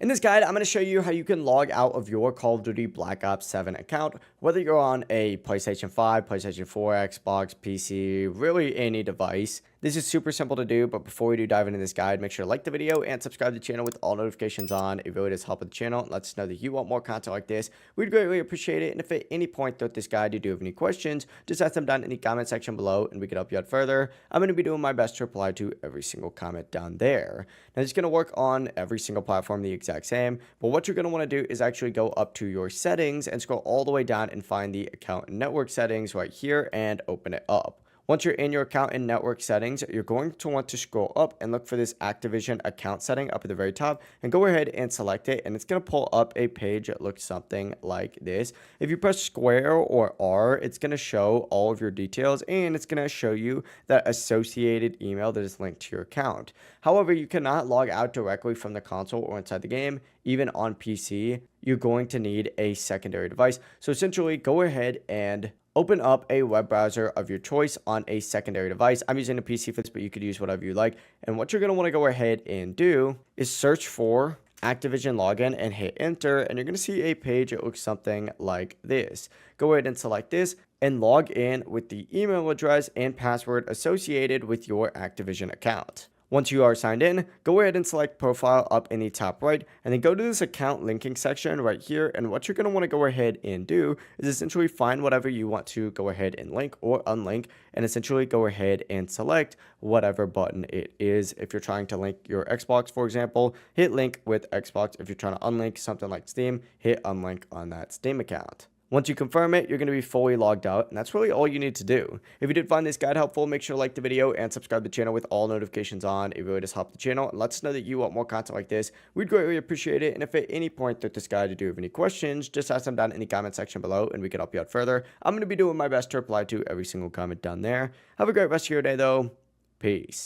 In this guide, I'm going to show you how you can log out of your Call of Duty Black Ops 7 account, whether you're on a PlayStation 5, PlayStation 4, Xbox, PC, really any device. This is super simple to do, but before we do dive into this guide, make sure to like the video and subscribe to the channel with all notifications on. It really does help with the channel and lets us know that you want more content like this. We'd greatly appreciate it, and if at any point throughout this guide you do have any questions, just ask them down in the comment section below and we can help you out further. I'm going to be doing my best to reply to every single comment down there. Now, it's going to work on every single platform the exact same, but what you're going to want to do is actually go up to your settings and scroll all the way down and find the account and network settings right here and open it up. Once you're in your account and network settings, you're going to want to scroll up and look for this Activision account setting up at the very top and go ahead and select it, and it's going to pull up a page that looks something like this. If you press square or R, it's going to show all of your details and it's going to show you that associated email that is linked to your account. However, you cannot log out directly from the console or inside the game. Even on PC, you're going to need a secondary device. So essentially, go ahead and open up a web browser of your choice on a secondary device. I'm using a PC for this, but you could use whatever you like. And what you're going to want to go ahead and do is search for Activision login and hit enter, and you're going to see a page that looks something like this. Go ahead and select this and log in with the email address and password associated with your Activision account. Once you are signed in, go ahead and select profile up in the top right, and then go to this account linking section right here. And what you're going to want to go ahead and do is essentially find whatever you want to go ahead and link or unlink, and essentially go ahead and select whatever button it is. If you're trying to link your Xbox, for example, hit link with Xbox. If you're trying to unlink something like Steam, hit unlink on that Steam account. Once you confirm it, you're going to be fully logged out, and that's really all you need to do. If you did find this guide helpful, make sure to like the video and subscribe to the channel with all notifications on. It really does help the channel and lets us know that you want more content like this. We'd greatly appreciate it, and if at any point through this guide you do have any questions, just ask them down in the comment section below and we can help you out further. I'm going to be doing my best to reply to every single comment down there. Have a great rest of your day, though. Peace.